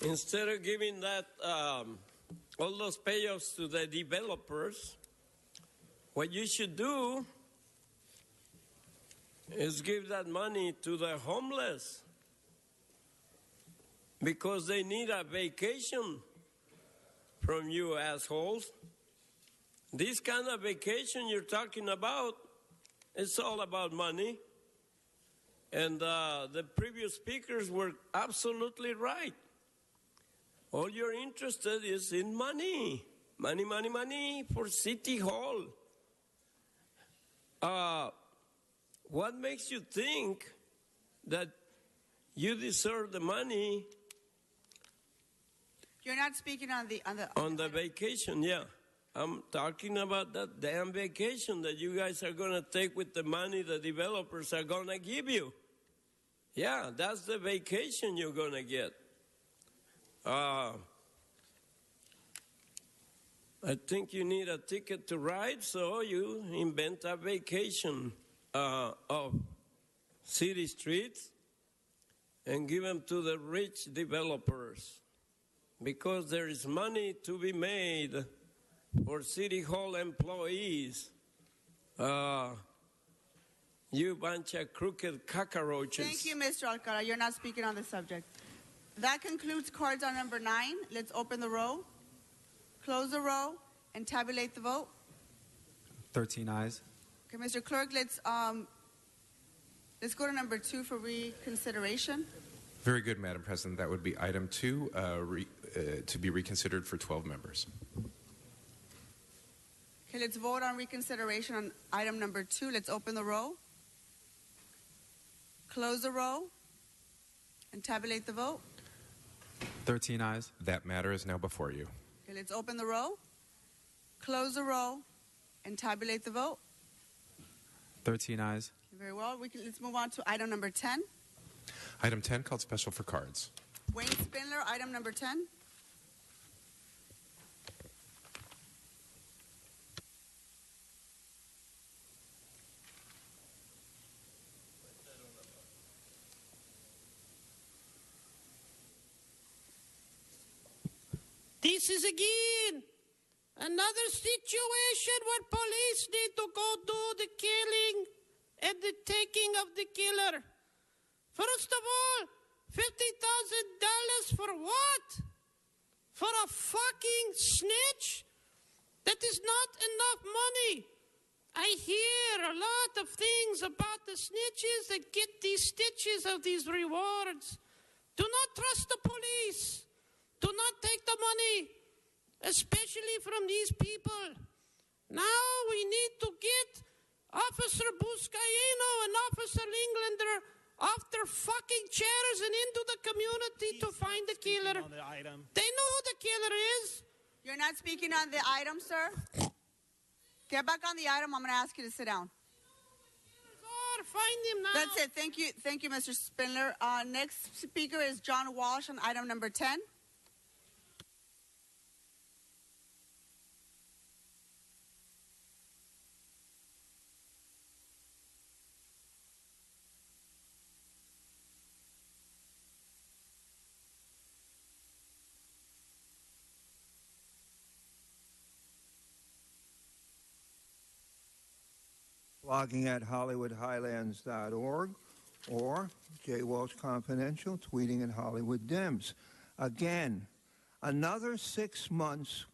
Instead of giving that all those payoffs to the developers, what you should do is give that money to the homeless because they need a vacation from you assholes. This kind of vacation you're talking about, it's all about money. And the previous speakers were absolutely right. All you're interested is in money. Money, money, money for City Hall. What makes you think that you deserve the money? You're not speaking on the vacation, yeah. I'm talking about that damn vacation that you guys are going to take with the money the developers are going to give you. Yeah, that's the vacation you're going to get. I think you need a ticket to ride, so you invent a vacation of city streets and give them to the rich developers because there is money to be made for City Hall employees. You bunch of crooked cockroaches. Thank you, Mr. Alcala. You're not speaking on the subject. That concludes cards on number 9. Let's open the row, close the row, and tabulate the vote. 13 ayes. Okay, Mr. Clerk, let's go to number 2 for reconsideration. Very good, Madam President. That would be item 2 to be reconsidered for 12 members. Okay, let's vote on reconsideration on item number 2. Let's open the row, close the row, and tabulate the vote. 13 ayes. That matter is now before you. Okay, let's open the row, close the row, and tabulate the vote. 13 ayes. Very well. Let's move on to item number 10. Item 10 called special for cards. Wayne Spindler, item number 10. This is again another situation where police need to go do the killing and the taking of the killer. First of all, $50,000 for what? For a fucking snitch? That is not enough money. I hear a lot of things about the snitches that get these stitches of these rewards. Do not trust the police. Do not take the money, especially from these people. Now we need to get Officer Buscaino and Officer Englander off their fucking chairs and into the community to find the killer. They know who the killer is. You're not speaking on the item, sir. Get back on the item. I'm going to ask you to sit down. Find him now. That's it. Thank you, Mr. Spindler. Next speaker is John Walsh on item number 10. Blogging at HollywoodHighlands.org or J. Walsh Confidential, tweeting at Hollywood Dems. Again, another 6 months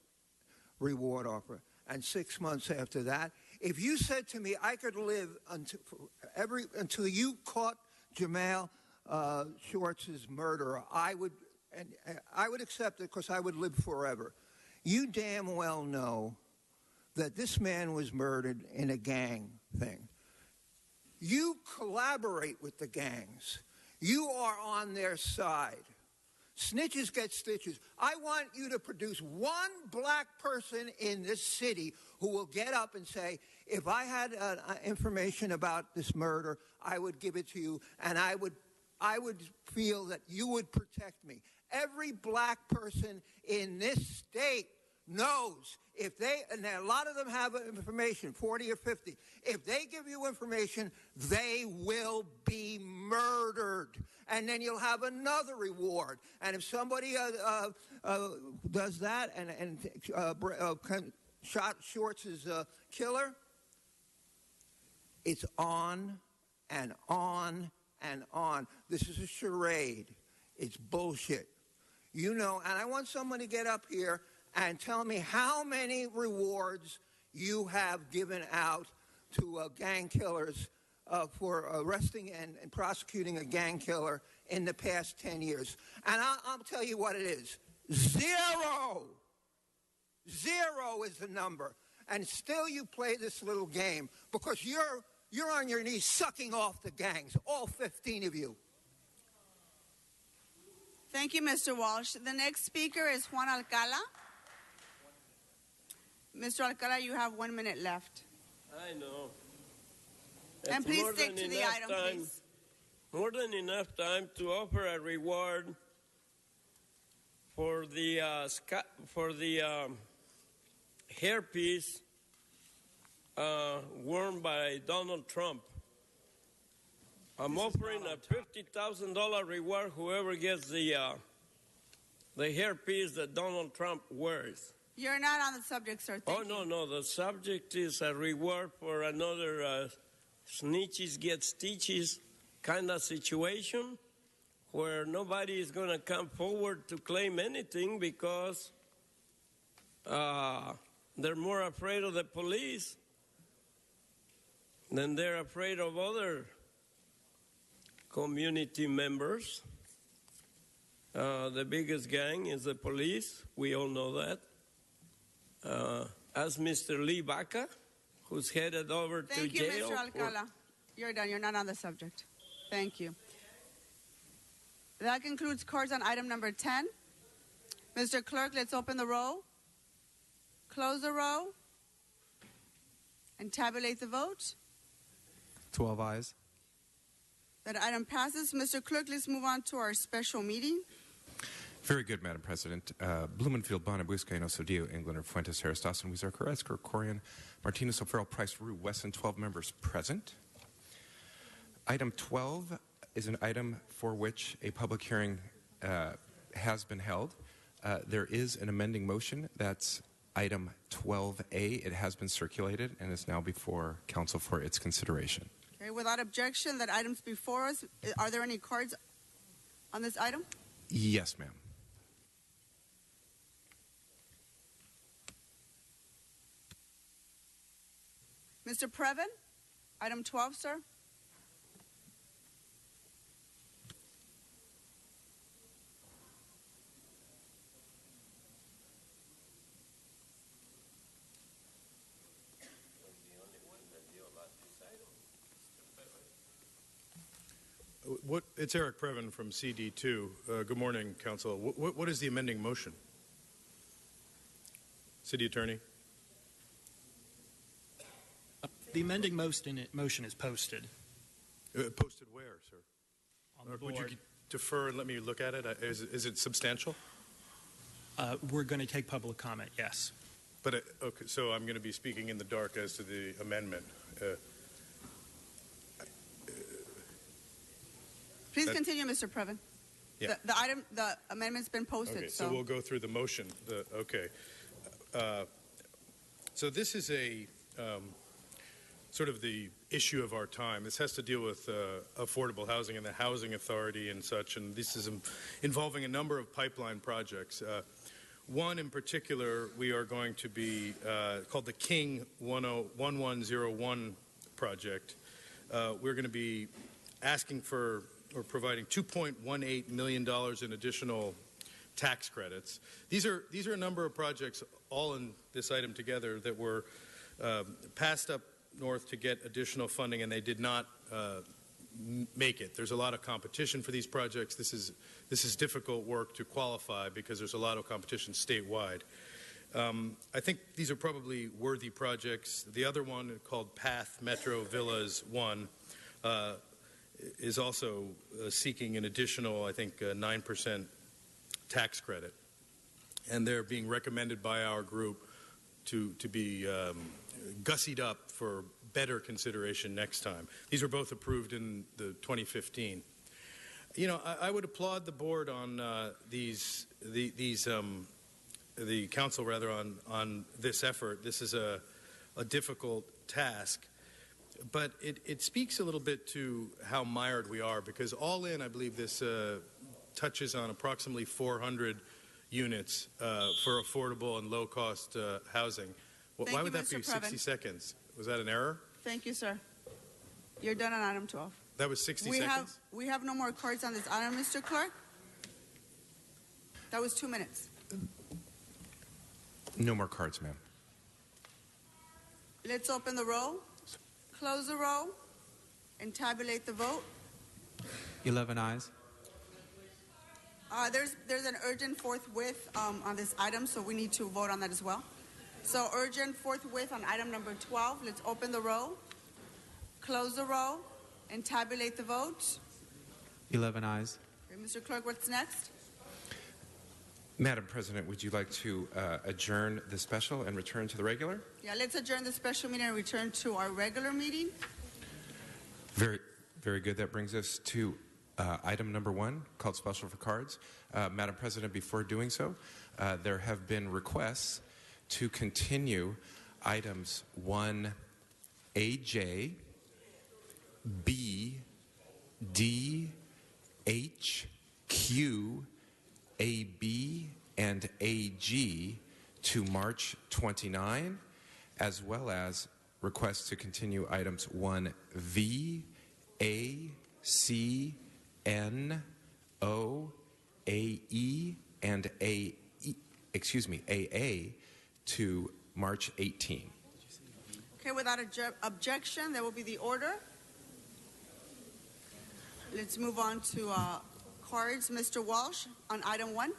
reward offer, and 6 months after that. If you said to me I could live until you caught Jamal Schwartz's murderer, I would accept it because I would live forever. You damn well know that this man was murdered in a gang thing. You collaborate with the gangs. You are on their side. Snitches get stitches. I want you to produce one black person in this city who will get up and say, if I had information about this murder, I would give it to you, and I would feel that you would protect me. Every black person in this state knows if they, and a lot of them have information, 40 or 50, if they give you information, they will be murdered. And then you'll have another reward. And if somebody does that and shot Schwartz's killer, it's on and on and on. This is a charade. It's bullshit. You know, and I want someone to get up here and tell me how many rewards you have given out to gang killers for arresting and prosecuting a gang killer in the past 10 years. And I'll tell you what it is. 0. 0 is the number. And still you play this little game because you're on your knees sucking off the gangs, all 15 of you. Thank you, Mr. Walsh. The next speaker is Juan Alcala. Mr. Alcala, you have 1 minute left. I know. And It's please more stick than to the enough item, time- please. More than enough time to offer a reward for the hairpiece worn by Donald Trump. I'm offering a $50,000 reward whoever gets the hairpiece that Donald Trump wears. You're not on the subject, sir. Thank you. No. The subject is a reward for another snitches get stitches kind of situation where nobody is going to come forward to claim anything because they're more afraid of the police than they're afraid of other community members. The biggest gang is the police. We all know that. As Mr. Lee Baca, who's headed over to Thank you, jail. Mr. Alcala. You're done. You're not on the subject. Thank you. That concludes cards on item number 10. Mr. Clerk, let's open the roll, close the row, and tabulate the vote. 12 ayes. That item passes. Mr. Clerk, let's move on to our special meeting. Very good, Madam President. Blumenfield, Bonabusca, Inosodio, Englander, Fuentes, Harris, Dawson, Weezer, Carrasco, Corian, Martinez, O'Farrell, Price, Rue, Wesson, 12 members present. Item 12 is an item for which a public hearing has been held. There is an amending motion. That's item 12A. It has been circulated and is now before Council for its consideration. Okay, without objection, that item's before us. Are there any cards on this item? Yes, ma'am. Mr. Previn, item 12, sir. It's Eric Previn from CD2. Good morning, Council. What is the amending motion? City Attorney? The amending motion is posted Posted where, sir? on the Would board. you defer and let me look at it? Is it substantial? We're going to take public comment, yes. But okay, so I'm going to be speaking in the dark as to the amendment. Please continue, Mr. Previn. Yeah. The amendment's been posted. Okay, so we'll go through the motion. Okay. So this is a sort of the issue of our time. This has to deal with affordable housing and the housing authority and such, and this is involving a number of pipeline projects. One in particular, we are going to be called the King 1101 project. We're going to be asking for or providing $2.18 million in additional tax credits. These are a number of projects all in this item together that were passed up north to get additional funding, and they did not make it. There's a lot of competition for these projects. This is difficult work to qualify because there's a lot of competition statewide. I think these are probably worthy projects. The other one called Path Metro Villas 1 is also seeking an additional, I think, 9% tax credit. and they're being recommended by our group to be gussied up for better consideration next time. These were both approved in the 2015. You know, I would applaud the board on the council rather on this effort. This is a difficult task, but it speaks a little bit to how mired we are, because all in, I believe this touches on approximately 400 units for affordable and low-cost housing. Why would that be 60 seconds? Was that an error? Thank you, sir. You're done on item 12. That was 60 seconds? We have no more cards on this item, Mr. Clerk. That was 2 minutes. No more cards, ma'am. Let's open the roll, close the roll, and tabulate the vote. 11 ayes. There's an urgent forthwith on this item, so we need to vote on that as well. So urgent forthwith on item number 12. Let's open the roll, close the roll, and tabulate the vote. 11 ayes. Okay, Mr. Clerk, what's next? Madam President, would you like to adjourn the special and return to the regular? Yeah, let's adjourn the special meeting and return to our regular meeting. Very, very good. That brings us to item number 1, called special for cards. Madam President, before doing so, there have been requests to continue items 1AJ, B, D, H, Q, AB, and AG to March 29, as well as requests to continue items 1V, A, C, N, O, AE, and AA to March 18. Okay, without objection, that will be the order. Let's move on to cards. Mr. Walsh, on item 1.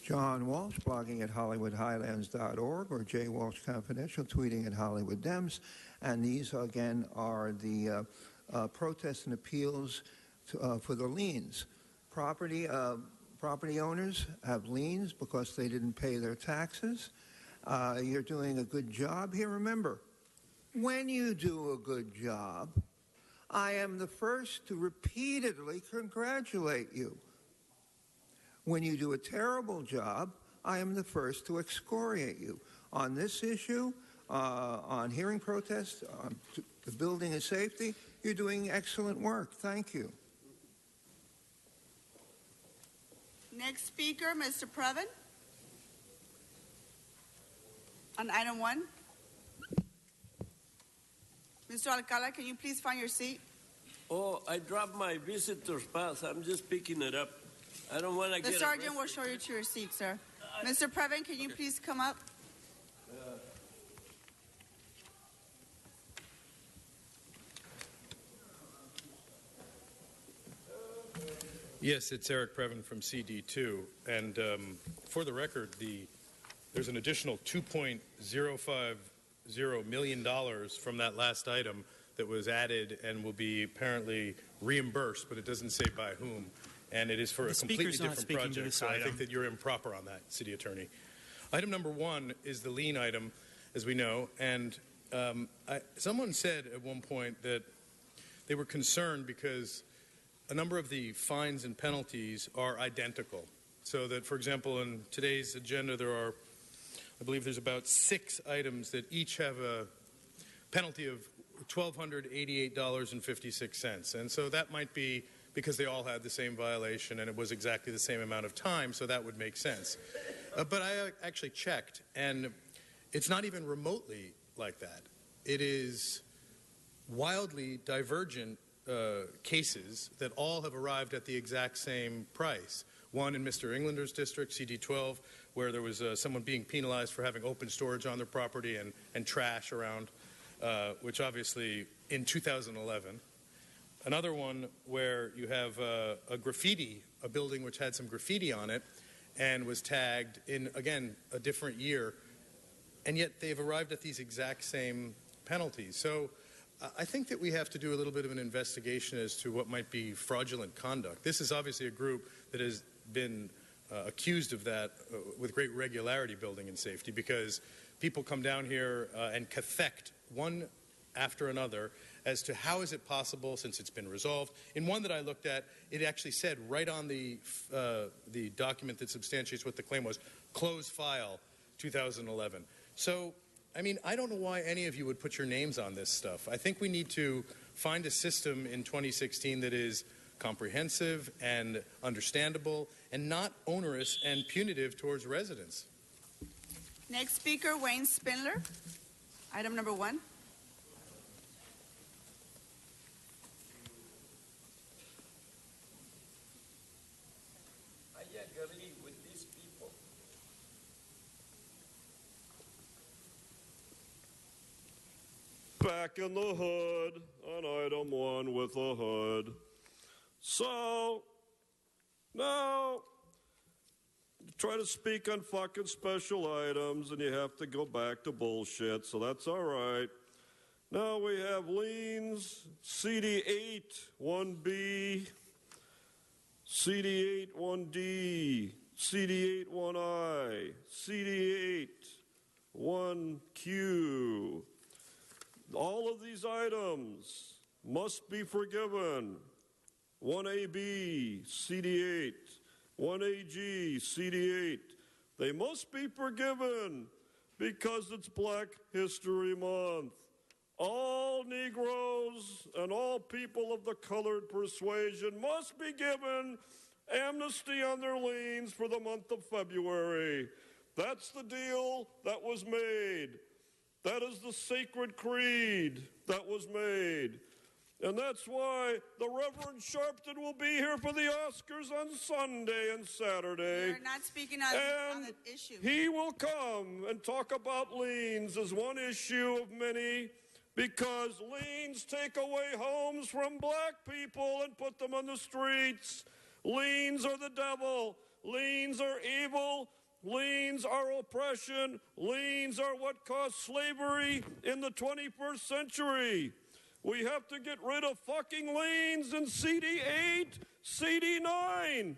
John Walsh, blogging at HollywoodHighlands.org, or J. Walsh Confidential, tweeting at Hollywood Dems. And these, again, are the protests and appeals for the liens. Property owners have liens because they didn't pay their taxes. You're doing a good job here. Remember, when you do a good job, I am the first to repeatedly congratulate you. When you do a terrible job, I am the first to excoriate you. On this issue, on hearing protests, on the building and safety, you're doing excellent work. Thank you. Next speaker, Mr. Previn. On item 1. Mr. Alcala, can you please find your seat? Oh, I dropped my visitor's pass. I'm just picking it up. I don't want to get The sergeant will show you to your seat, sir. Mr. Previn, can you please come up? Yes, it's Eric Previn from CD2. And for the record, there's an additional $2.050 million from that last item that was added and will be apparently reimbursed, but it doesn't say by whom. And it is for a completely different project. So I think that you're improper on that, City Attorney. Item number 1 is the lien item, as we know. And someone said at one point that they were concerned because a number of the fines and penalties are identical. So that, for example, in today's agenda, I believe there's about 6 items that each have a penalty of $1,288.56. And so that might be because they all had the same violation and it was exactly the same amount of time, so that would make sense. But I actually checked, and it's not even remotely like that. It is wildly divergent cases that all have arrived at the exact same price. One in Mr. Englander's district, CD12, where there was someone being penalized for having open storage on their property and trash around, which obviously in 2011. Another one where you have a graffiti, a building which had some graffiti on it and was tagged in, again, a different year, and yet they've arrived at these exact same penalties. So I think that we have to do a little bit of an investigation as to what might be fraudulent conduct. This is obviously a group that has been accused of that with great regularity, building and safety, because people come down here and cathect one after another as to how is it possible since it's been resolved. In one that I looked at, it actually said right on the document that substantiates what the claim was, close file 2011. So, I mean, I don't know why any of you would put your names on this stuff. I think we need to find a system in 2016 that is comprehensive and understandable and not onerous and punitive towards residents. Next speaker, Wayne Spindler. Item number 1. I agree with these people. Back in the hood on item 1 with a hood. So, now, you try to speak on fucking special items and you have to go back to bullshit, so that's all right. Now we have liens, CD8, 1B, CD8, 1D, CD8, 1I, CD8, 1Q. All of these items must be forgiven. 1AB, CD8, 1AG, CD8. They must be forgiven because it's Black History Month. All Negroes and all people of the colored persuasion must be given amnesty on their liens for the month of February. That's the deal that was made. That is the sacred creed that was made. And that's why the Reverend Sharpton will be here for the Oscars on Sunday and Saturday. You're not speaking on the issue. He will come and talk about liens as one issue of many, because liens take away homes from black people and put them on the streets. Liens are the devil. Liens are evil. Liens are oppression. Liens are what caused slavery in the 21st century. We have to get rid of fucking liens in CD8, CD9.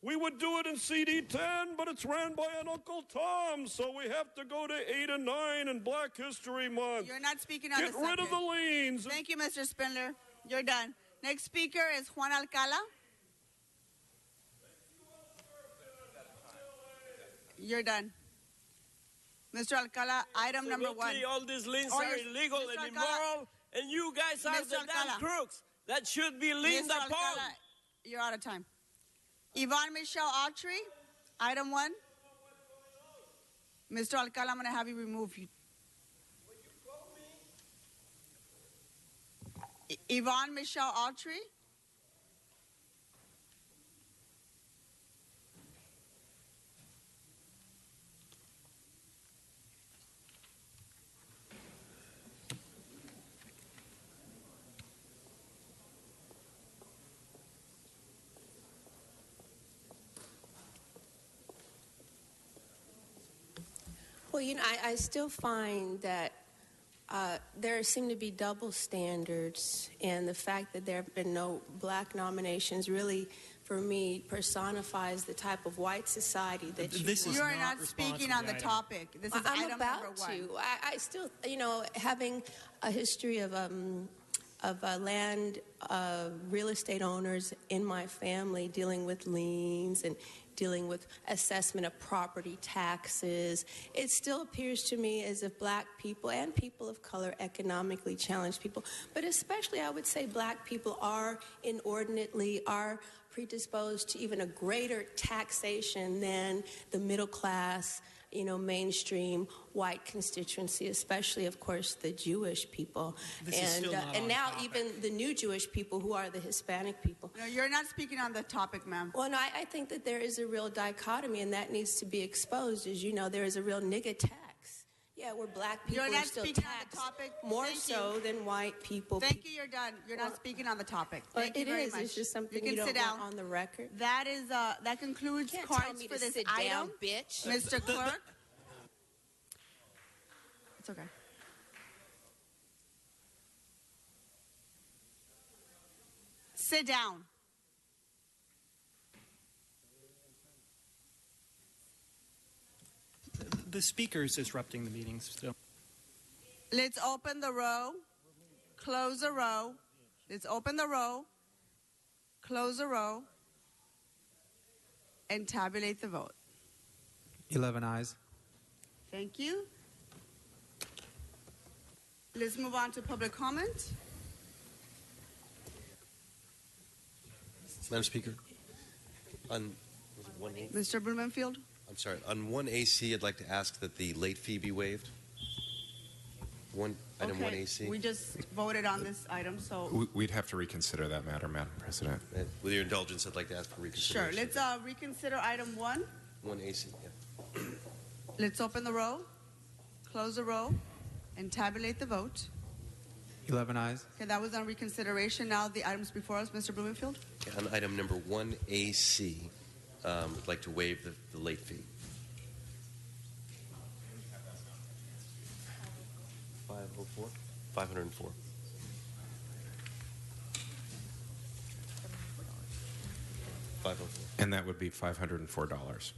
We would do it in CD10, but it's ran by an Uncle Tom, so we have to go to 8 and 9 in Black History Month. You're not speaking on the subject. Get rid of the liens. Thank you, Mr. Spindler. You're done. Next speaker is Juan Alcala. You're done. Mr. Alcala, item number 1. Absolutely, all these liens are illegal Mr. and Alcala, immoral, and you guys are Mr. the damn Alcala. crooks that should be leaned Mr. upon. Alcala, you're out of time. Yvonne Michelle Autry, item 1. Mr. Alcala, I'm going to have you remove you. Yvonne Michelle Autry. Well, you know, I still find that there seem to be double standards, and the fact that there have been no black nominations really, for me, personifies the type of white society that You are not speaking on the topic. This is I'm item about number 1. to. I still, you know, having a history of land real estate owners in my family, dealing with liens and dealing with assessment of property taxes, it still appears to me as if black people and people of color, economically challenged people, but especially I would say black people, are inordinately, are predisposed to even a greater taxation than the middle class, you know, mainstream white constituency, especially, of course, the Jewish people. This is still not and on now topic. even the new Jewish people, who are the Hispanic people. No, you're not speaking on the topic, ma'am. Well, no, I think that there is a real dichotomy, and that needs to be exposed. As you know, there is a real nigga tax. Yeah, where black people You're are not still speaking on the taxed topic. more Thank so you. than white people. Thank you. You're done. You're not speaking on the topic. Well, Thank you it very is. much. It's just something you you can don't sit down want on the record. That is that concludes You can't cards tell me for to this sit item. down, bitch. Mr. Clerk. It's okay. Sit down. The speaker is disrupting the meetings. So. Let's open the row. Close the row. Let's open the row. Close the row. And tabulate the vote. 11 ayes. Thank you. Let's move on to public comment. Madam Speaker, on 1A, Mr. Blumenfield. I'm sorry, on 1AC, I'd like to ask that the late fee be waived. Item 1AC. We just voted on this item, so We'd have to reconsider that matter, Madam President. With your indulgence, I'd like to ask for sure. reconsideration. Let's reconsider item 1. 1AC, yeah. Let's open the row, close the row, and tabulate the vote. 11 ayes. Okay, that was on reconsideration. Now the items before us, Mr. Blumenfield. On item number 1AC, I'd like to waive the late fee. 504? 504. And that would be $504.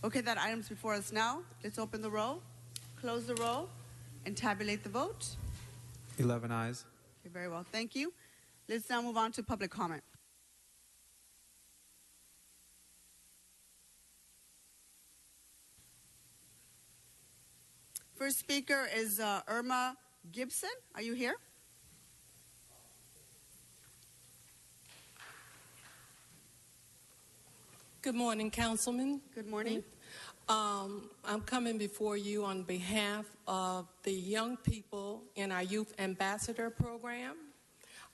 Okay, that item's before us now. Let's open the row, close the row, and tabulate the vote. 11 ayes. Okay, very well. Thank you. Let's now move on to public comment. First speaker is Irma Gibson. Are you here? Good morning, Councilman. Good morning. I'm coming before you on behalf of the young people in our Youth Ambassador Program.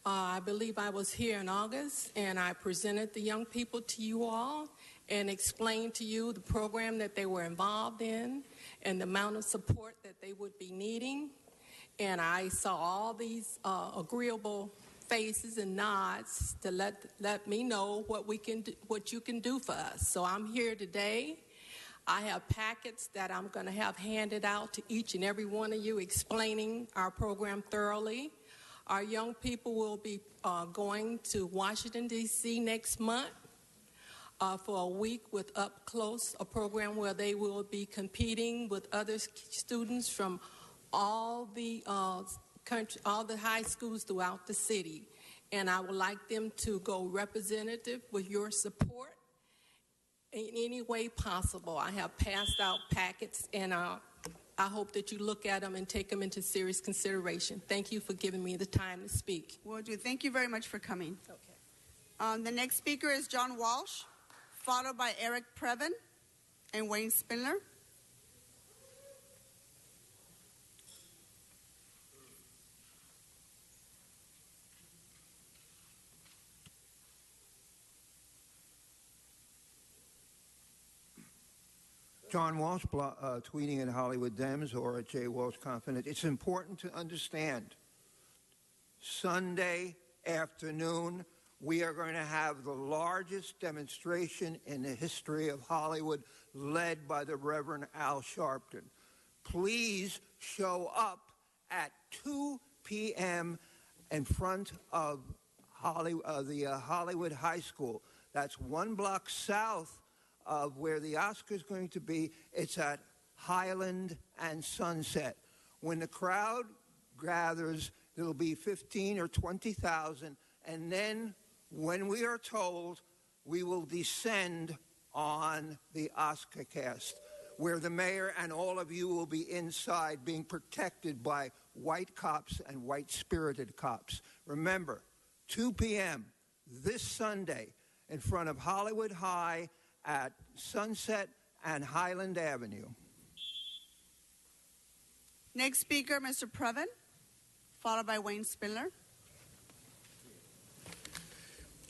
I believe I was here in August, and I presented the young people to you all and explained to you the program that they were involved in and the amount of support that they would be needing. And I saw all these agreeable faces and nods to let me know what we can do, what you can do for us. So I'm here today. I have packets that I'm going to have handed out to each and every one of you explaining our program thoroughly. Our young people will be going to Washington, D.C. next month for a week with Up Close, a program where they will be competing with other students from all the country, all the high schools throughout the city. And I would like them to go representative with your support in any way possible. I have passed out packets, and I hope that you look at them and take them into serious consideration. Thank you for giving me the time to speak. Will do. Thank you very much for coming. Okay. The next speaker is John Walsh, followed by Eric Previn and Wayne Spindler. John Walsh, tweeting at Hollywood Dems or at J. Walsh Confident. It's important to understand. Sunday afternoon, we are going to have the largest demonstration in the history of Hollywood, led by the Reverend Al Sharpton. Please show up at 2 p.m. in front of the Hollywood High School. That's 1 block south of where the Oscar is going to be. It's at Highland and Sunset. When the crowd gathers, there will be 15 or 20,000, and then when we are told, we will descend on the Oscar cast, where the mayor and all of you will be inside being protected by white cops and white-spirited cops. Remember, 2 p.m. this Sunday in front of Hollywood High at Sunset and Highland Avenue. Next speaker, Mr. Previn, followed by Wayne Spindler.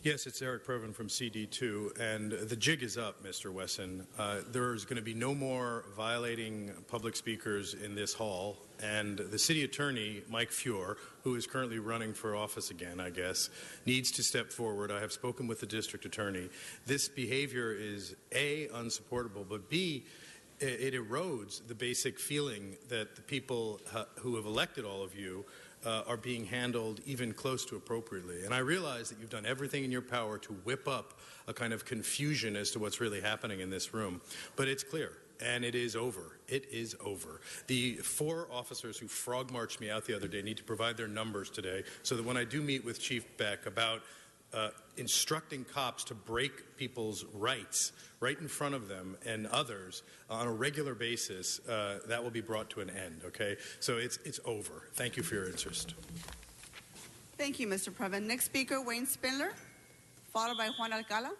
Yes, it's Eric Provin from CD2, and the jig is up, Mr. Wesson. There's going to be no more violating public speakers in this hall, and the city attorney, Mike Fuhr, who is currently running for office again, I guess, needs to step forward. I have spoken with the district attorney. This behavior is, A, unsupportable, but B, it erodes the basic feeling that the people who have elected all of you are being handled even close to appropriately. And I realize that you've done everything in your power to whip up a kind of confusion as to what's really happening in this room. But it's clear, and it is over. It is over. The 4 officers who frog marched me out the other day need to provide their numbers today so that when I do meet with Chief Beck about instructing cops to break people's rights right in front of them and others on a regular basis, that will be brought to an end, okay? So it's over. Thank you for your interest. Thank you, Mr. Previn. Next speaker, Wayne Spindler, followed by Juan Alcala.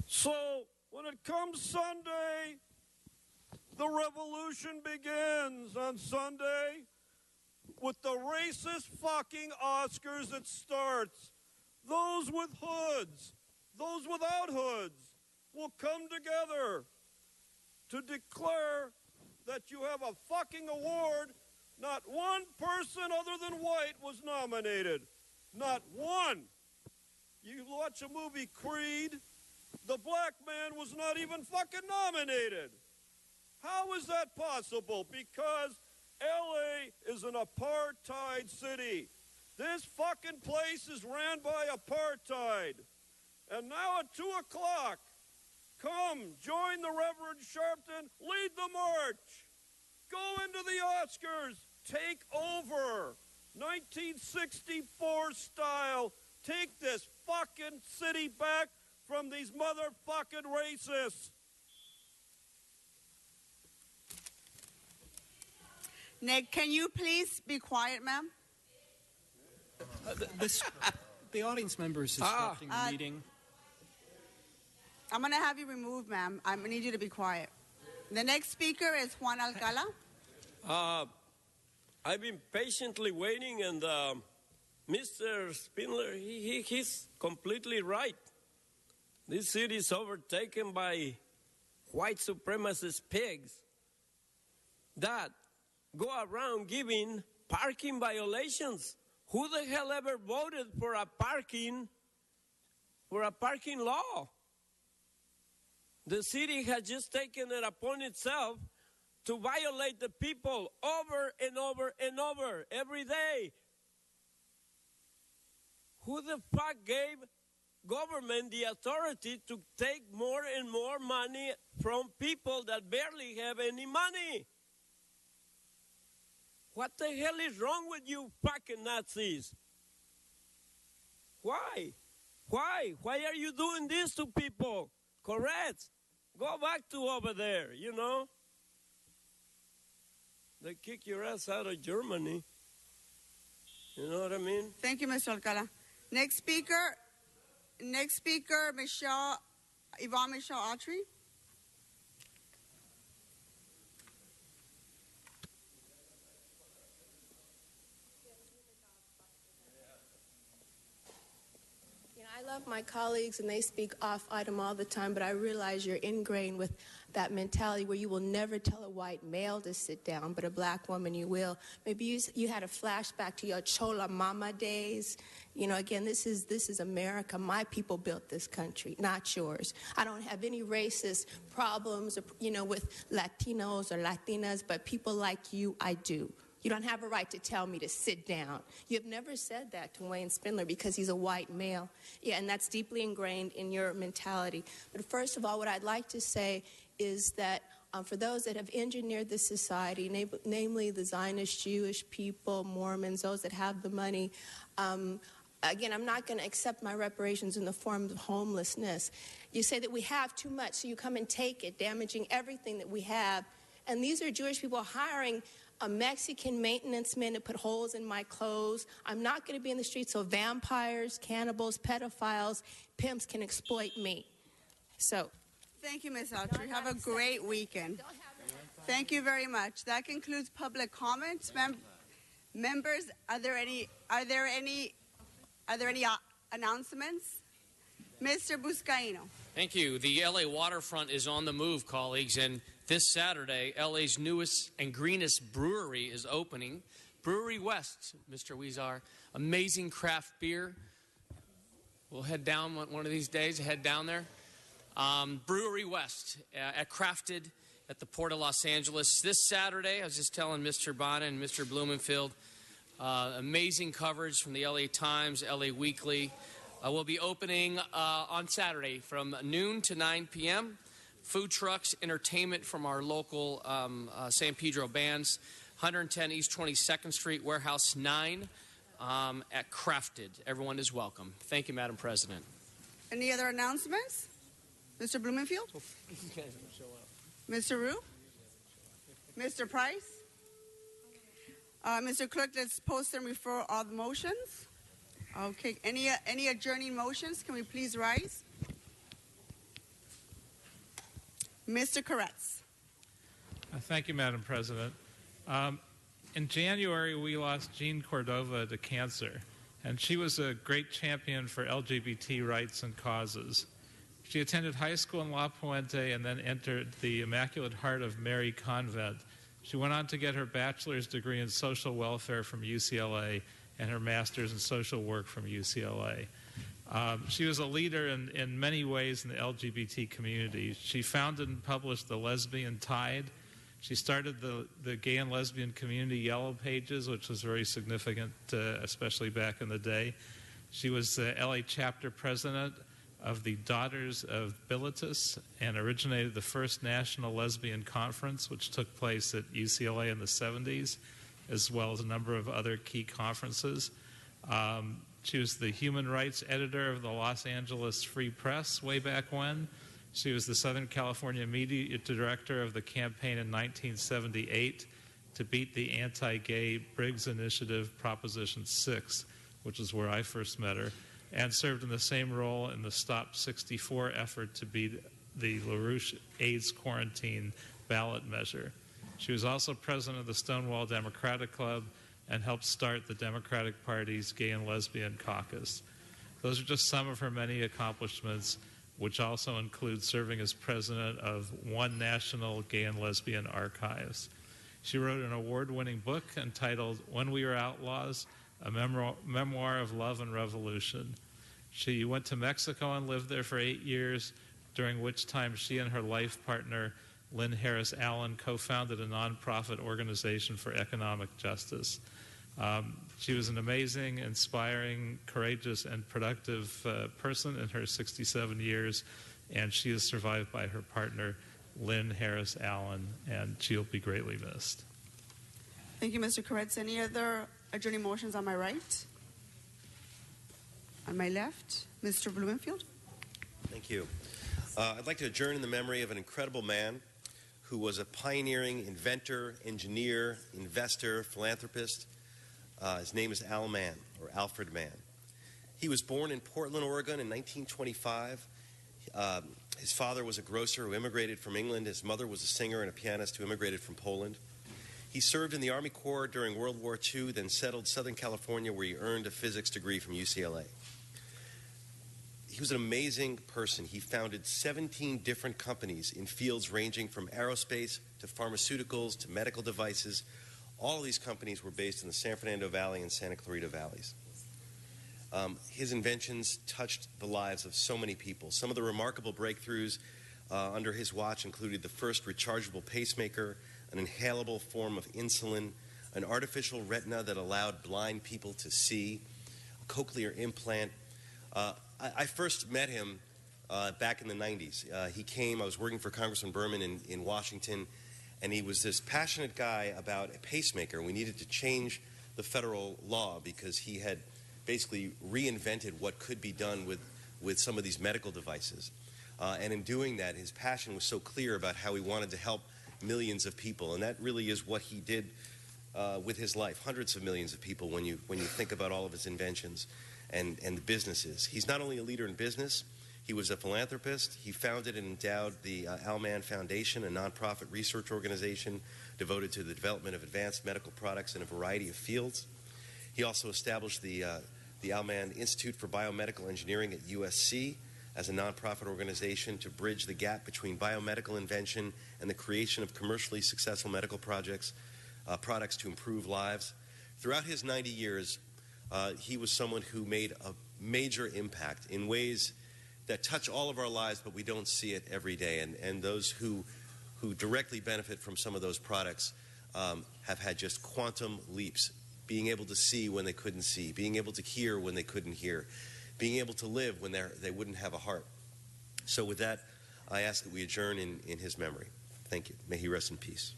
So, when it comes Sunday, the revolution begins on Sunday. With the racist fucking Oscars, it starts. Those with hoods, those without hoods, will come together to declare that you have a fucking award. Not one person other than white was nominated. Not one. You watch a movie, Creed, the black man was not even fucking nominated. How is that possible? Because LA is an apartheid city. This fucking place is ran by apartheid. And now at 2 o'clock, come, join the Reverend Sharpton, lead the march. Go into the Oscars, take over. 1964 style. Take this fucking city back from these motherfucking racists. Nick, can you please be quiet, ma'am? The audience member is disrupting the meeting. I'm going to have you removed, ma'am. I need you to be quiet. The next speaker is Juan Alcala. I've been patiently waiting, and Mr. Spindler, he's completely right. This city is overtaken by white supremacist pigs that go around giving parking violations. Who the hell ever voted for a parking law? The city has just taken it upon itself to violate the people over and over and over every day. Who the fuck gave government the authority to take more and more money from people that barely have any money? What the hell is wrong with you fucking Nazis? Why? Why? Why are you doing this to people? Correct. Go back to over there, you know. They kick your ass out of Germany. You know what I mean? Thank you, Mr. Alcala. Next speaker, Yvonne Michelle Autry. I love my colleagues, and they speak off item all the time, but I realize you're ingrained with that mentality where you will never tell a white male to sit down, but a black woman you will. Maybe you had a flashback to your Chola Mama days. You know, again, this is America. My people built this country, not yours. I don't have any racist problems, you know, with Latinos or Latinas, but people like you, I do. You don't have a right to tell me to sit down. You have never said that to Wayne Spindler because he's a white male. Yeah, and that's deeply ingrained in your mentality. But first of all, what I'd like to say is that for those that have engineered this society, namely the Zionist Jewish people, Mormons, those that have the money, again, I'm not going to accept my reparations in the form of homelessness. You say that we have too much, so you come and take it, damaging everything that we have. And these are Jewish people hiring a Mexican maintenance man to put holes in my clothes. I'm not going to be in the streets so vampires, cannibals, pedophiles, pimps can exploit me. So, Thank you, Ms. Autry. Have a great weekend. Thank you very much. That concludes public comments. Members, are there any announcements? Mr. Buscaino. Thank you. The LA waterfront is on the move, colleagues, and this Saturday, LA's newest and greenest brewery is opening. Brewery West, Mr. Weezar. Amazing craft beer. We'll head down one of these days, head down there. Brewery West at Crafted at the Port of Los Angeles. This Saturday, I was just telling Mr. Bonner and Mr. Blumenfield, amazing coverage from the LA Times, LA Weekly. We'll be opening on Saturday from noon to 9 p.m. Food trucks, entertainment from our local San Pedro bands. 110 East 22nd Street, Warehouse 9 at Crafted. Everyone is welcome. Thank you, Madam President. Any other announcements? Mr. Blumenfield? Mr. Rue? Mr. Price? Mr. Clerk, let's post and refer all the motions. Okay. Any adjourning motions? Can we please rise? Mr. Koretz. Thank you, Madam President. In January, we lost Jean Cordova to cancer, and she was a great champion for LGBT rights and causes. She attended high school in La Puente and then entered the Immaculate Heart of Mary Convent. She went on to get her bachelor's degree in social welfare from UCLA and her master's in social work from UCLA. She was a leader in many ways in the LGBT community. She founded and published the Lesbian Tide. She started the gay and lesbian community Yellow Pages, which was very significant, especially back in the day. She was the LA chapter president of the Daughters of Bilitis and originated the first national lesbian conference, which took place at UCLA in the 70s, as well as a number of other key conferences. She was the human rights editor of the Los Angeles Free Press way back when. She was the Southern California media director of the campaign in 1978 to beat the anti-gay Briggs Initiative Proposition 6, which is where I first met her, and served in the same role in the Stop 64 effort to beat the LaRouche AIDS quarantine ballot measure. She was also president of the Stonewall Democratic Club and helped start the Democratic Party's Gay and Lesbian Caucus. Those are just some of her many accomplishments, which also include serving as president of One National Gay and Lesbian Archives. She wrote an award-winning book entitled When We Were Outlaws, a memoir of love and revolution. She went to Mexico and lived there for 8 years, during which time she and her life partner, Lynn Harris Allen, co-founded a nonprofit organization for economic justice. She was an amazing, inspiring, courageous, and productive person in her 67 years, and she is survived by her partner, Lynn Harris Allen, and she'll be greatly missed. Thank you, Mr. Koretz. Any other adjourning motions on my right? On my left, Mr. Blumenfield. Thank you. I'd like to adjourn in the memory of an incredible man who was a pioneering inventor, engineer, investor, philanthropist. His name is Al Mann, or Alfred Mann. He was born in Portland, Oregon in 1925. His father was a grocer who immigrated from England. His mother was a singer and a pianist who immigrated from Poland. He served in the Army Corps during World War II, then settled Southern California, where he earned a physics degree from UCLA. He was an amazing person. He founded 17 different companies in fields ranging from aerospace to pharmaceuticals to medical devices. All of these companies were based in the San Fernando Valley and Santa Clarita Valleys. His inventions touched the lives of so many people. Some of the remarkable breakthroughs under his watch included the first rechargeable pacemaker, an inhalable form of insulin, an artificial retina that allowed blind people to see, a cochlear implant. I first met him back in the 90s. He came, I was working for Congressman Berman in Washington, and he was this passionate guy about a pacemaker. We needed to change the federal law because he had basically reinvented what could be done with some of these medical devices. And in doing that, his passion was so clear about how he wanted to help millions of people. And that really is what he did with his life, hundreds of millions of people when you think about all of his inventions and the businesses. He's not only a leader in business, He was a philanthropist. He founded and endowed the Al Mann Foundation, a nonprofit research organization devoted to the development of advanced medical products in a variety of fields. He also established the Al Mann Institute for Biomedical Engineering at USC as a nonprofit organization to bridge the gap between biomedical invention and the creation of commercially successful medical products to improve lives. Throughout his 90 years, he was someone who made a major impact in ways that touch all of our lives, but we don't see it every day. And those who directly benefit from some of those products have had just quantum leaps, being able to see when they couldn't see, being able to hear when they couldn't hear, being able to live when they wouldn't have a heart. So with that, I ask that we adjourn in his memory. Thank you. May he rest in peace.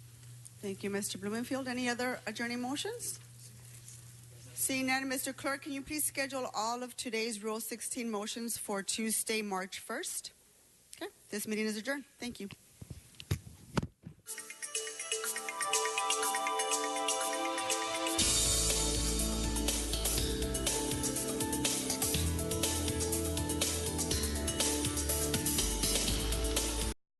Thank you, Mr. Blumenfield. Any other adjourning motions? Seeing none, Mr. Clerk, can you please schedule all of today's Rule 16 motions for Tuesday, March 1st? Okay, this meeting is adjourned. Thank you.